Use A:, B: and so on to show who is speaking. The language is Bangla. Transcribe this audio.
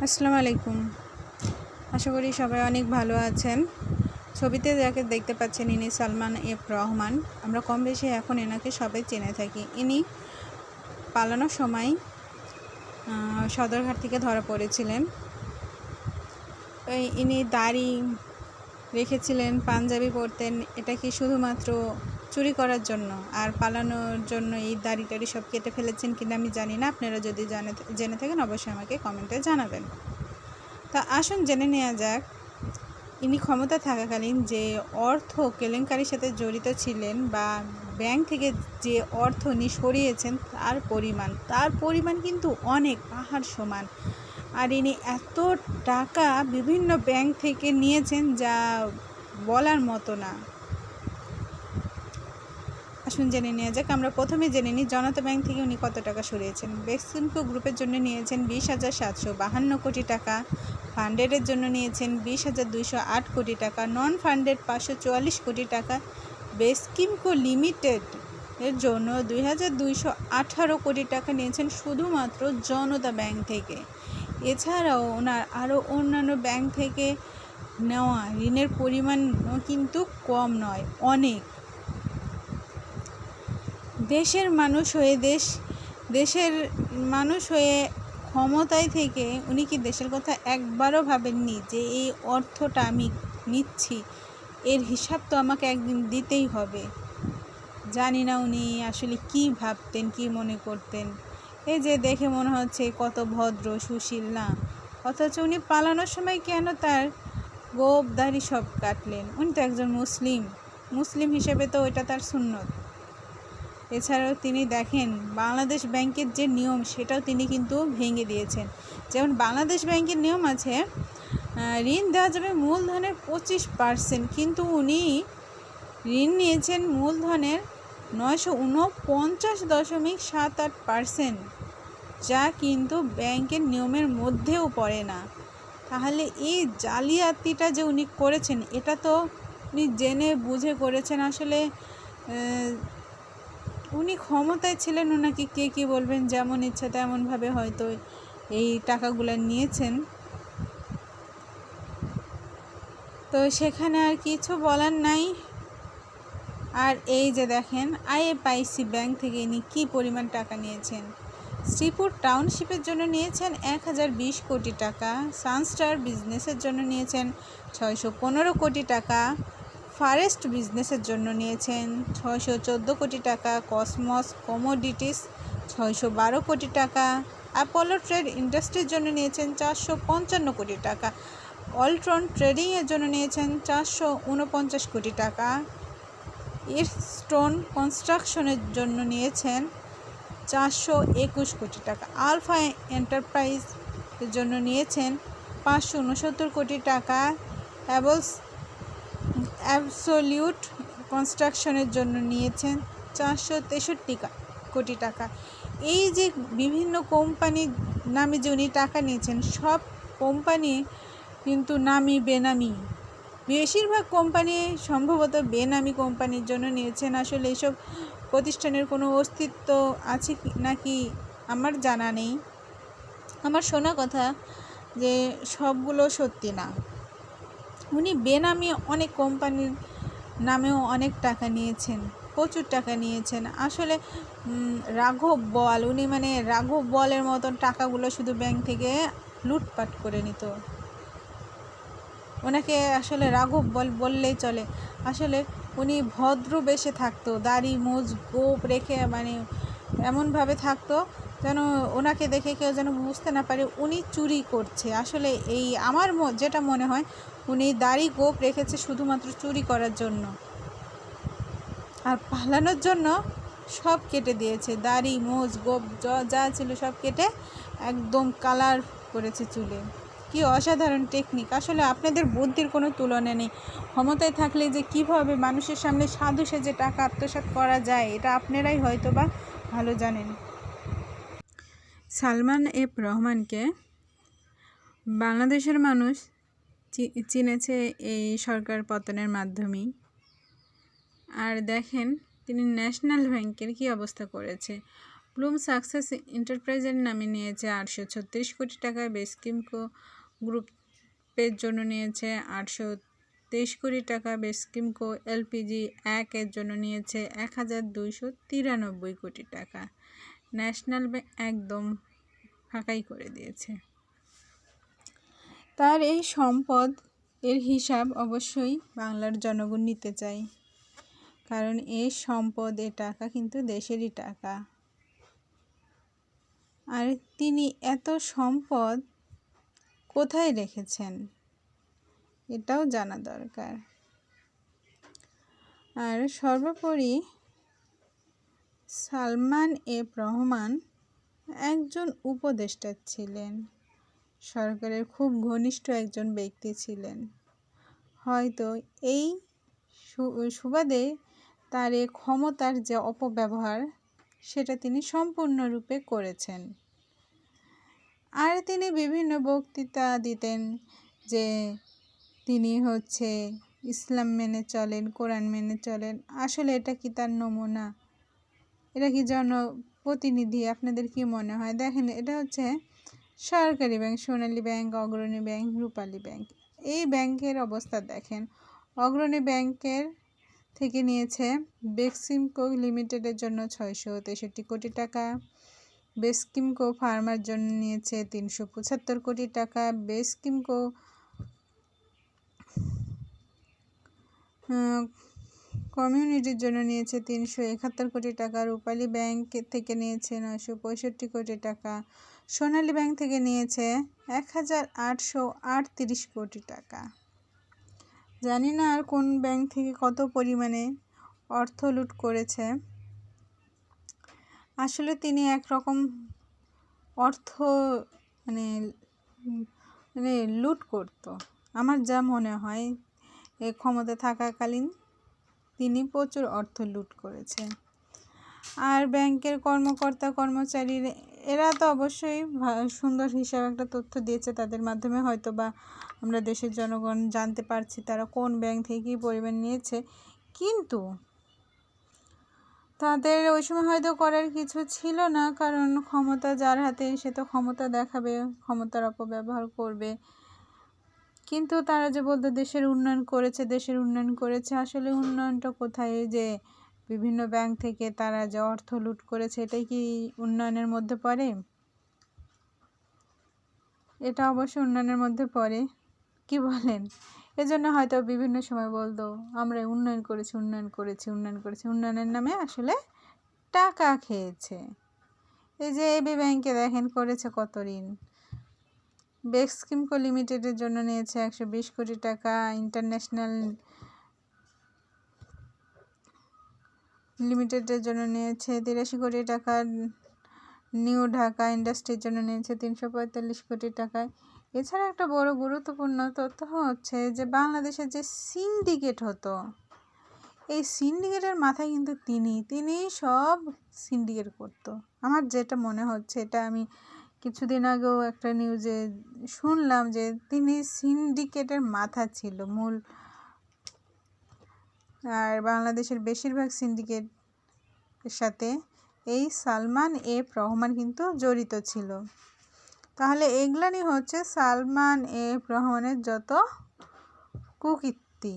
A: আসসালামু আলাইকুম। আশা করি সবাই অনেক ভালো আছেন। ছবিতে যাকে দেখতে পাচ্ছেন ইনি সালমান এফ রহমান। আমরা কম বেশি এখন এনাকে সবাই চেনে থাকি। ইনি পালানোর সময় সদরঘাট থেকে ধরা পড়েছিলেন। ইনি দাড়ি রেখেছিলেন, পাঞ্জাবি পরতেন। এটা কি শুধুমাত্র চুরি করার জন্য আর পালানোর জন্য এই দাড়ি টাড়ি সব কেটে ফেলেছেন কিনা আমি জানি না। আপনারা যদি জেনে থাকেন অবশ্যই আমাকে কমেন্টে জানাবেন। তা আসুন জেনে নেওয়া যাক ইনি ক্ষমতা থাকাকালীন যে অর্থ কেলেঙ্কারির সাথে জড়িত ছিলেন বা ব্যাংক থেকে যে অর্থ উনি সরিয়েছেন তার পরিমাণ কিন্তু অনেক পাহাড় সমান। আর ইনি এত টাকা বিভিন্ন ব্যাংক থেকে নিয়েছেন যা বলার মতো না। আসুন জেনে নেওয়া যাক। আমরা প্রথমে জেনে নিই জনতা ব্যাংক থেকে উনি কত টাকা সরিয়েছেন। বেক্সিমকো গ্রুপের জন্য নিয়েছেন 20,752 কোটি টাকা, ফান্ডেডের জন্য নিয়েছেন 20,208 কোটি টাকা, নন ফান্ডেড 544 কোটি টাকা, বেক্সিমকো লিমিটেড এর জন্য 2,218 কোটি টাকা নিয়েছেন শুধুমাত্র জনতা ব্যাংক থেকে। এছাড়াও ওনার আরও অন্যান্য ব্যাংক থেকে নেওয়া ঋণের পরিমাণও কিন্তু কম নয়, অনেক। দেশের মানুষ হয়ে ক্ষমতায় থেকে উনি কি দেশের কথা একবারও ভাবেননি যে এই অর্থটা আমি নিচ্ছি, এর হিসাব তো আমাকে একদিন দিতেই হবে। জানি না উনি আসলে কি ভাবতেন, কি মনে করতেন। এই যে দেখে মনে হচ্ছে কত ভদ্র সুশীল না, অথচ উনি পালানোর সময় কেন তার গোঁফ দাড়ি সব কাটলেন? উনি তো একজন মুসলিম হিসেবে তো ওইটা তার সুন্নত। এছাড়াও তিনি দেখেন বাংলাদেশ ব্যাংকের যে নিয়ম সেটাও তিনি কিন্তু ভেঙে দিয়েছেন। যেমন বাংলাদেশ ব্যাংকের নিয়ম আছে ঋণ দেওয়া যাবে মূলধনের 25%, কিন্তু উনি ঋণ নিয়েছেন মূলধনের 949.78%, যা কিন্তু ব্যাংকের নিয়মের মধ্যেও পড়ে না। তাহলে এই জালিয়াতিটা যে উনি করেছেন এটা তো উনি জেনে বুঝে করেছেন। আসলে উনি ক্ষমতায় ছিলেন, ওনাকে কে কী বলবেন, যেমন ইচ্ছা তেমনভাবে হয়তো এই টাকাগুলো নিয়েছেন। তো সেখানে আর কিছু বলার নাই। আর এই যে দেখেন আইএফআইসি ব্যাংক থেকে ইনি কী পরিমাণ টাকা নিয়েছেন। শ্রীপুর টাউনশিপের জন্য নিয়েছেন 1,020 কোটি টাকা, সানস্টার বিজনেসের জন্য নিয়েছেন 615 কোটি টাকা, ফরেস্ট বিজনেসের জন্য নিয়েছেন 614 কোটি টাকা, কসমস কমোডিটিস 612 কোটি টাকা, অ্যাপোলো ট্রেড ইন্ডাস্ট্রির জন্য নিয়েছেন 455 কোটি টাকা, অলট্রন ট্রেডিংয়ের জন্য নিয়েছেন 449 কোটি টাকা, ইস্টর্ন কনস্ট্রাকশনের জন্য নিয়েছেন 421 কোটি টাকা, আলফা এন্টারপ্রাইজের জন্য নিয়েছেন 569 কোটি টাকা, অ্যাবসলিউট কনস্ট্রাকশনের জন্য নিয়েছেন 463 কোটি টাকা। এই যে বিভিন্ন কোম্পানির নামে যে উনি টাকা নিয়েছেন, সব কোম্পানি কিন্তু নামি বেনামি। বেশিরভাগ কোম্পানি সম্ভবত বেনামি কোম্পানির জন্য নিয়েছেন। আসলে এইসব প্রতিষ্ঠানের কোনো অস্তিত্ব আছে নাকি আমার জানা নেই। আমার শোনা কথা যে সবগুলো সত্যি না। উনি বেনামি অনেক কোম্পানির নামেও অনেক টাকা নিয়েছেন, প্রচুর টাকা নিয়েছেন। আসলে রাঘব বলের মতন টাকাগুলো শুধু ব্যাংক থেকে লুটপাট করে নিত। ওনাকে আসলে রাঘব বললেই চলে। আসলে উনি ভদ্র বেশে থাকতো, দাড়ি মোজ গোঁফ রেখে এমনভাবে থাকতো যেন ওনাকে দেখে কেউ যেন বুঝতে না পারে উনি চুরি করছে। আসলে আমার যেটা মনে হয় উনি দাড়ি গোঁফ রেখেছে শুধুমাত্র চুরি করার জন্য, আর পালানোর জন্য সব কেটে দিয়েছে। দাড়ি মোজ গোঁফ যা ছিল সব কেটে একদম কালার করেছে চুলে। কি অসাধারণ টেকনিক! আসলে আপনাদের বুদ্ধির কোনো তুলনা নেই। ক্ষমতায় থাকলে যে কিভাবে মানুষের সামনে সাধু সেজে টাকা আত্মসাৎ করা যায় এটা আপনারাই হয়তো বা ভালো জানেন। সালমান এফ রহমানকে বাংলাদেশের মানুষ চিনেছে এই সরকার পতনের মাধ্যমেই। আর দেখেন তিনি ন্যাশনাল ব্যাংকের কী অবস্থা করেছে। ব্লুম সাকসেস এন্টারপ্রাইজের নামে নিয়েছে 836 কোটি টাকা, বেসকিমকো গ্রুপের জন্য নিয়েছে 823 কোটি টাকা, বেসকিমকো এলপিজি 1 এর জন্য নিয়েছে 1293 কোটি টাকা। ন্যাশনাল ব্যাংক একদম ফাঁকাই করে দিয়েছে। তার এই সম্পদ এর হিসাব অবশ্যই বাংলার জনগণ নিতে চায়, কারণ এই সম্পদ এ টাকা কিন্তু দেশেরই টাকা। আর তিনি এত সম্পদ কোথায় রেখেছেন এটাও জানা দরকার। আর সর্বোপরি সালমান এফ রহমান একজন উপদেষ্টা ছিলেন, সরকারের খুব ঘনিষ্ঠ একজন ব্যক্তি ছিলেন। হয়তো এই সুবাদে তার এই ক্ষমতার যে অপব্যবহার সেটা তিনি সম্পূর্ণরূপে করেছেন। আর তিনি বিভিন্ন বক্তৃতা দিতেন যে তিনি ইসলাম মেনে চলেন, কোরআন মেনে চলেন। আসলে এটা কি তার নমুনা? এটা কি জনপ্রতিনিধি? আপনাদের কি মনে হয়? দেখেন, এটা সরকারি ব্যাংক, সোনালী ব্যাংক, অগ্রণী ব্যাংক, রূপালী ব্যাংক। এই ব্যাংকের অবস্থা দেখেন। অগ্রণী ব্যাংকের থেকে নিয়েছে বেক্সিমকো লিমিটেডের জন্য 663 কোটি টাকা, বেসকিমকো ফার্মার জন্য নিয়েছে 375 কোটি টাকা, বেসকিমকো কমিউনিটির জন্য নিয়েছে 371 কোটি টাকা, রূপালী ব্যাংক থেকে নিয়েছে 965 কোটি টাকা, সোনালী ব্যাংক থেকে নিয়েছে 1838 কোটি টাকা। জানি না আর কোন ব্যাংক থেকে কত পরিমাণে অর্থ লুট করেছে। আসলে তিনি একরকম অর্থ মানে লুট করত। আমার যা মনে হয় এই ক্ষমতা থাকাকালীন তিনি প্রচুর অর্থ লুট করেছে। আর ব্যাংকের কর্মকর্তা কর্মচারী এরা তো অবশ্যই সুন্দর হিসাবে একটা তথ্য দিয়েছে, তাদের মাধ্যমে হয়তো বা আমরা দেশের জনগণ জানতে পারছি তারা কোন ব্যাংক থেকে কী পরিমাণ নিয়েছে। কিন্তু তাদের ওই সময় হয়তো করার কিছু ছিল না, কারণ ক্ষমতা যার হাতে সে তো ক্ষমতা দেখাবে, ক্ষমতার অপব্যবহার করবে। কিন্তু তারা যে বলতো দেশের উন্নয়ন করেছে, আসলে উন্নয়নটা কোথায়? যে বিভিন্ন ব্যাংক থেকে তারা যে অর্থ লুট করেছে, এটাই কি উন্নয়নের মধ্যে পড়ে? এটা অবশ্যই উন্নয়নের মধ্যে পড়ে, কি বলেন? এজন্য হয়তো বিভিন্ন সময় বলতো আমরা উন্নয়ন করেছি। উন্নয়নের নামে আসলে টাকা খেয়েছে। এই যে এবি ব্যাংকে দেখেন করেছে কত ঋণ। বেক্সিমকো লিমিটেডের জন্য নিয়েছে 120 কোটি টাকা, ইন্টারন্যাশনাল লিমিটেডের জন্য নিয়েছে 83 কোটি টাকা, নিউ ঢাকা ইন্ডাস্ট্রির জন্য নিয়েছে 345 কোটি টাকা। এছাড়া একটা বড় গুরুত্বপূর্ণ তথ্য যে বাংলাদেশের যে সিন্ডিকেট হতো, এই সিন্ডিকেটের মাথায় কিন্তু তিনি সব সিন্ডিকেট করতো। আমার যেটা মনে হচ্ছে, এটা আমি কিছুদিন আগেও একটা নিউজে শুনলাম যে তিনি সিন্ডিকেটের মাথা ছিল মূল। আর বাংলাদেশের বেশিরভাগ সিন্ডিকেটের সাথে এই সালমান এফ রহমান কিন্তু জড়িত ছিল। তাহলে এগুলানি সালমান এফ রহমানের যত কুকীর্তি।